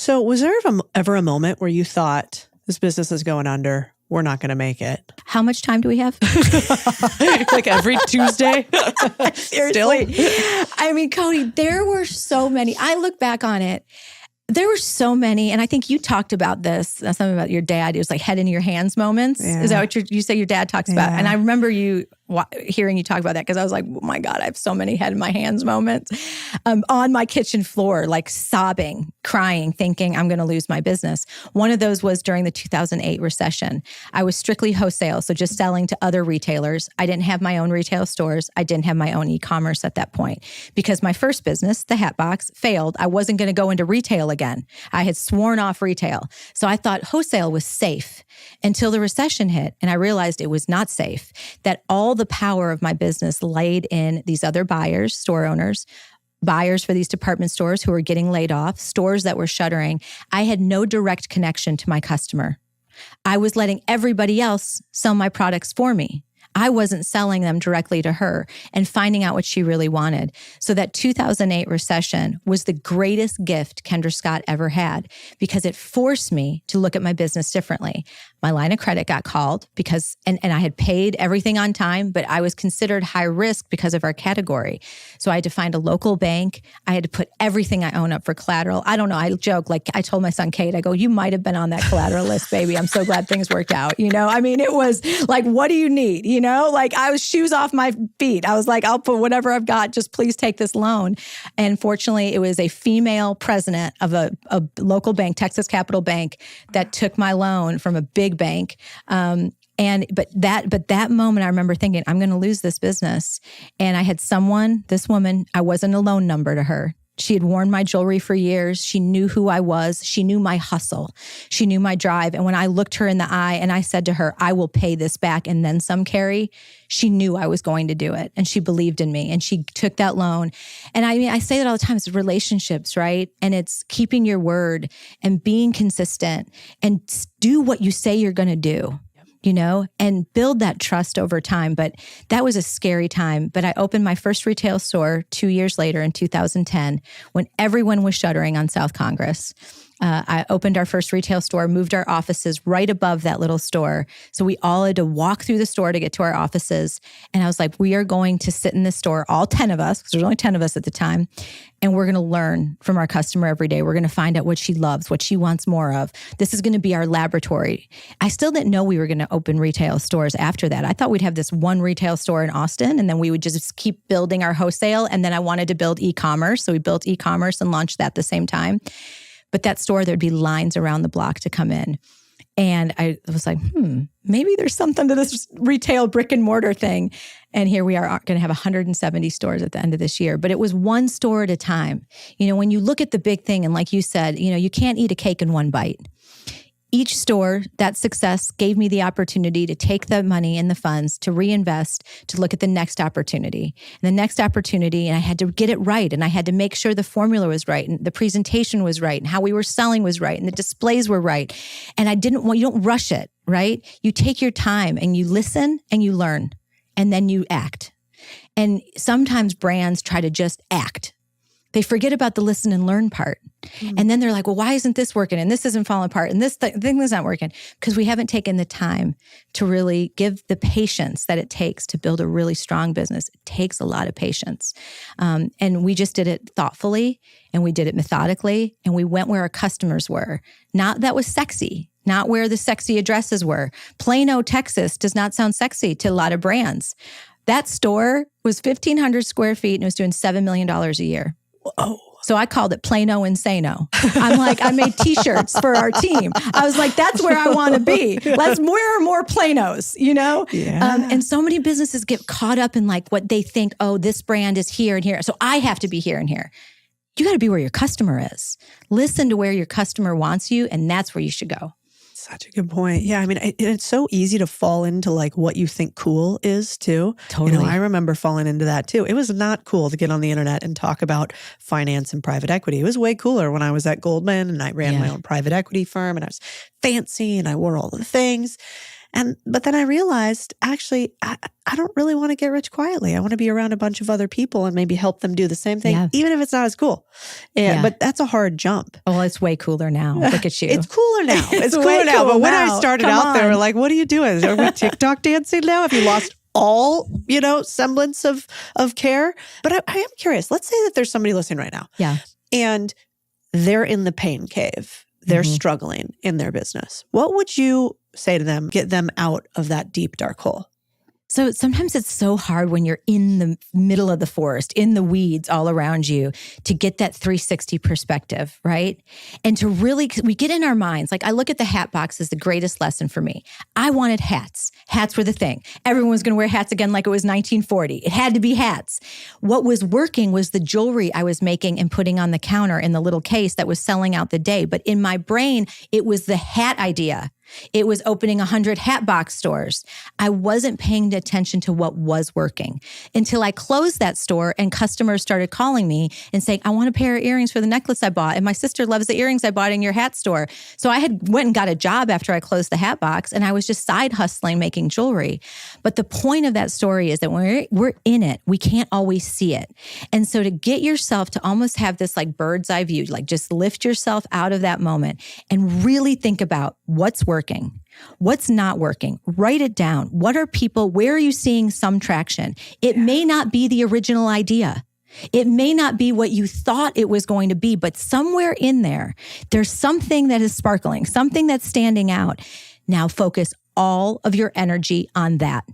So was there ever a moment where you thought this business is going under? We're not going to make it. How much time do we have? Like every Tuesday? Seriously. Still? I mean, Codie, there were so many. I look back on it. There were so many, and I think you talked about this, something about your dad. It was like head in your hands moments. Yeah. Is that what you say your dad talks about? And I remember hearing you talk about that because I was like, oh my God, I have so many head in my hands moments on my kitchen floor, like sobbing, crying, thinking I'm going to lose my business. One of those was during the 2008 recession. I was strictly wholesale, so just selling to other retailers. I didn't have my own retail stores. I didn't have my own e-commerce at that point because my first business, the Hat Box, failed. I wasn't going to go into retail again. I had sworn off retail. So I thought wholesale was safe until the recession hit. And I realized it was not safe, that all the power of my business laid in these other buyers, store owners, buyers for these department stores who were getting laid off, stores that were shuttering. I had no direct connection to my customer. I was letting everybody else sell my products for me. I wasn't selling them directly to her and finding out what she really wanted. So that 2008 recession was the greatest gift Kendra Scott ever had because it forced me to look at my business differently. My line of credit got called because, and I had paid everything on time, but I was considered high risk because of our category. So I had to find a local bank. I had to put everything I own up for collateral. I don't know. I joke, like I told my son, Kate, I go, you might have been on that collateral list, baby. I'm so glad things worked out. I mean, it was like, what do you need? Like I was shoes off my feet. I was like, I'll put whatever I've got, just please take this loan. And fortunately, it was a female president of a local bank, Texas Capital Bank, that took my loan from a big bank. But that moment, I remember thinking, I'm going to lose this business. And I had this woman, I wasn't a loan number to her. She had worn my jewelry for years. She knew who I was. She knew my hustle. She knew my drive. And when I looked her in the eye and I said to her, I will pay this back and then some, Carrie, she knew I was going to do it. And she believed in me and she took that loan. And I mean, I say that all the time. It's relationships, right? And it's keeping your word and being consistent and do what you say you're going to do. And build that trust over time. But that was a scary time. But I opened my first retail store 2 years later in 2010 when everyone was shuttering on South Congress. I opened our first retail store, moved our offices right above that little store. So we all had to walk through the store to get to our offices. And I was like, we are going to sit in this store, all 10 of us, because there's only 10 of us at the time. And we're going to learn from our customer every day. We're going to find out what she loves, what she wants more of. This is going to be our laboratory. I still didn't know we were going to open retail stores after that. I thought we'd have this one retail store in Austin, and then we would just keep building our wholesale. And then I wanted to build e-commerce. So we built e-commerce and launched that at the same time. But that store, there'd be lines around the block to come in. And I was like, maybe there's something to this retail brick and mortar thing. And here we are going to have 170 stores at the end of this year. But it was one store at a time. When you look at the big thing, and like you said, you can't eat a cake in one bite. Each store, that success gave me the opportunity to take the money and the funds to reinvest, to look at the next opportunity. And the next opportunity, and I had to get it right. And I had to make sure the formula was right and the presentation was right and how we were selling was right and the displays were right. And you don't rush it, right? You take your time and you listen and you learn and then you act. And sometimes brands try to just act. They forget about the listen and learn part. Mm-hmm. And then they're like, well, why isn't this working? And this isn't falling apart. And this thing is not working. Because we haven't taken the time to really give the patience that it takes to build a really strong business. It takes a lot of patience. And we just did it thoughtfully and we did it methodically. And we went where our customers were. Not that was sexy. Not where the sexy addresses were. Plano, Texas does not sound sexy to a lot of brands. That store was 1,500 square feet and it was doing $7 million a year. Oh. So I called it Plano Insano. I'm like, I made t-shirts for our team. I was like, that's where I want to be. Let's wear more Planos, Yeah. And so many businesses get caught up in like what they think, oh, this brand is here and here. So I have to be here and here. You got to be where your customer is. Listen to where your customer wants you, and that's where you should go. Such a good point. Yeah. I mean, it's so easy to fall into like what you think cool is too. Totally. I remember falling into that too. It was not cool to get on the internet and talk about finance and private equity. It was way cooler when I was at Goldman and I ran my own private equity firm and I was fancy and I wore all the things. But then I realized, actually, I don't really want to get rich quietly. I want to be around a bunch of other people and maybe help them do the same thing, even if it's not as cool. But that's a hard jump. Well, it's way cooler now. Look at you. It's cooler now. It's cooler now. But when I started out, they were like, what are you doing? Are we TikTok dancing now? Have you lost all, semblance of care? But I am curious. Let's say that there's somebody listening right now. Yeah. And they're in the pain cave. They're struggling in their business. What would you say to them, get them out of that deep, dark hole? So sometimes it's so hard when you're in the middle of the forest, in the weeds all around you, to get that 360 perspective, right? And to really, we get in our minds, like I look at the hat box as the greatest lesson for me. I wanted hats. Hats were the thing. Everyone was going to wear hats again like it was 1940. It had to be hats. What was working was the jewelry I was making and putting on the counter in the little case that was selling out the day. But in my brain, it was the hat idea. It was opening 100 hat box stores. I wasn't paying attention to what was working until I closed that store and customers started calling me and saying, I want a pair of earrings for the necklace I bought. And my sister loves the earrings I bought in your hat store. So I had went and got a job after I closed the hat box, and I was just side hustling, making jewelry. But the point of that story is that when we're in it, we can't always see it. And so to get yourself to almost have this like bird's eye view, like just lift yourself out of that moment and really think about what's working, what's not working. Write it down. What are people, where are you seeing some traction? It may not be the original idea. It may not be what you thought it was going to be, but somewhere in there, there's something that is sparkling, something that's standing out. Now focus all of your energy on that.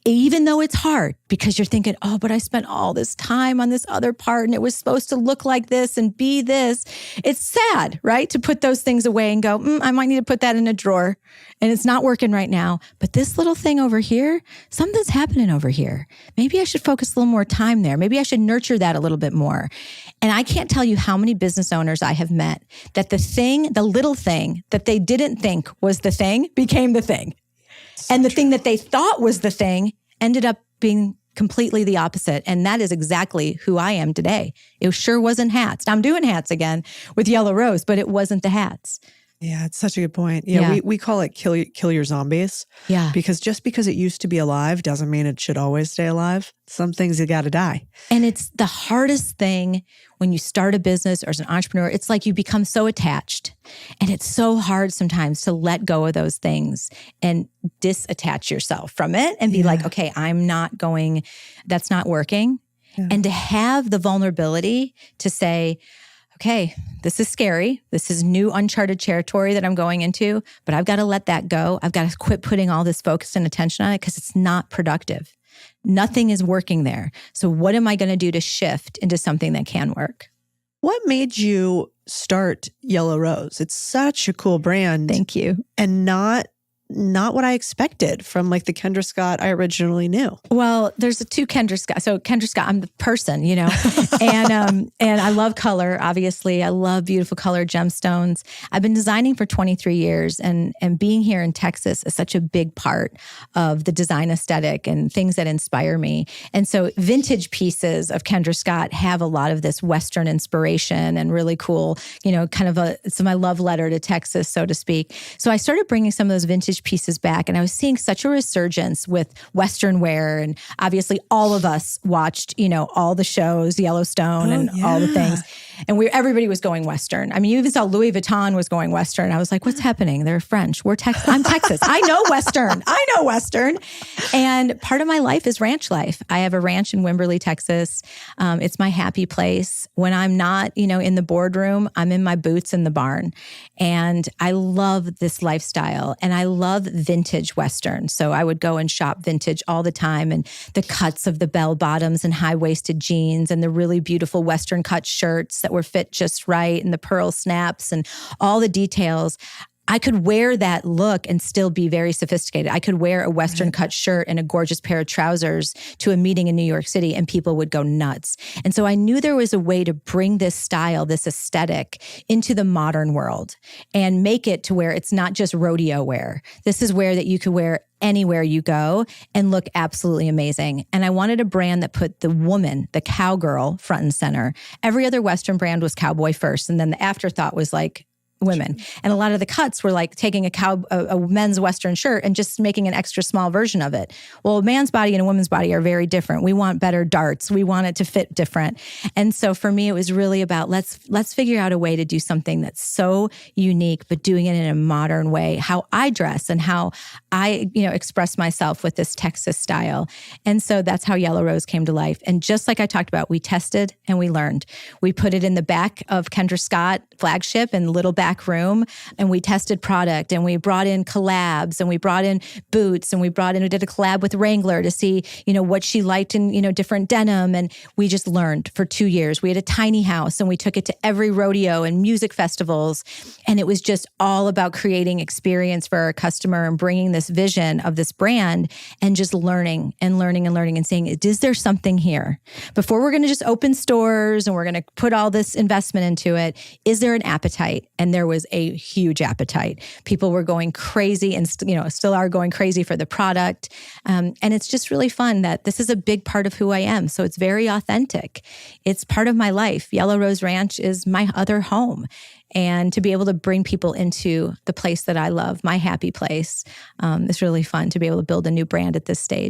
Even though it's hard because you're thinking, oh, but I spent all this time on this other part and it was supposed to look like this and be this. It's sad, right? To put those things away and go, I might need to put that in a drawer and it's not working right now. But this little thing over here, something's happening over here. Maybe I should focus a little more time there. Maybe I should nurture that a little bit more. And I can't tell you how many business owners I have met that the little thing that they didn't think was the thing became the thing. And the thing that they thought was the thing ended up being completely the opposite. And that is exactly who I am today. It sure wasn't hats. I'm doing hats again with Yellow Rose, but it wasn't the hats. Yeah, it's such a good point. Yeah. We call it kill your zombies. Yeah. Because just because it used to be alive doesn't mean it should always stay alive. Some things you got to die. And it's the hardest thing when you start a business or as an entrepreneur. It's like you become so attached. And it's so hard sometimes to let go of those things and disattach yourself from it and be like, okay, that's not working. Yeah. And to have the vulnerability to say, okay, this is scary. This is new uncharted territory that I'm going into, but I've got to let that go. I've got to quit putting all this focus and attention on it because it's not productive. Nothing is working there. So what am I going to do to shift into something that can work? What made you start Yellow Rose? It's such a cool brand. Thank you. And not what I expected from like the Kendra Scott I originally knew. Well, there's two Kendra Scott. So Kendra Scott, I'm the person, and I love color. Obviously, I love beautiful color gemstones. I've been designing for 23 years, and being here in Texas is such a big part of the design aesthetic and things that inspire me. And so vintage pieces of Kendra Scott have a lot of this Western inspiration and really cool, kind of it's my love letter to Texas, so to speak. So I started bringing some of those vintage pieces back, and I was seeing such a resurgence with Western wear. And obviously all of us watched, all the shows, Yellowstone all the things. And everybody was going Western. I mean, you even saw Louis Vuitton was going Western. I was like, what's happening? They're French. I'm Texas. I know Western. And part of my life is ranch life. I have a ranch in Wimberley, Texas. It's my happy place. When I'm not, in the boardroom, I'm in my boots in the barn. And I love this lifestyle. And I love vintage Western. So I would go and shop vintage all the time, and the cuts of the bell bottoms and high-waisted jeans and the really beautiful Western cut shirts that were fit just right and the pearl snaps and all the details. I could wear that look and still be very sophisticated. I could wear a Western cut shirt and a gorgeous pair of trousers to a meeting in New York City and people would go nuts. And so I knew there was a way to bring this style, this aesthetic into the modern world and make it to where it's not just rodeo wear. This is wear that you could wear anywhere you go and look absolutely amazing. And I wanted a brand that put the woman, the cowgirl, front and center. Every other Western brand was cowboy first. And then the afterthought was like, women. And a lot of the cuts were like taking a men's Western shirt and just making an extra small version of it. Well, a man's body and a woman's body are very different. We want better darts. We want it to fit different. And so for me, it was really about let's figure out a way to do something that's so unique, but doing it in a modern way, how I dress and how I, express myself with this Texas style. And so that's how Yellow Rose came to life. And just like I talked about, we tested and we learned. We put it in the back of Kendra Scott flagship in little back room, and we tested product, and we brought in collabs, and we brought in boots, and we did a collab with Wrangler to see, what she liked in, different denim. And we just learned for 2 years. We had a tiny house and we took it to every rodeo and music festivals. And it was just all about creating experience for our customer and bringing this vision of this brand and just learning and learning and learning and saying, is there something here? Before we're going to just open stores and we're going to put all this investment into it, is there an appetite? And there was a huge appetite. People were going crazy and still are going crazy for the product. And it's just really fun that this is a big part of who I am. So it's very authentic. It's part of my life. Yellow Rose Ranch is my other home. And to be able to bring people into the place that I love, my happy place, it's really fun to be able to build a new brand at this stage.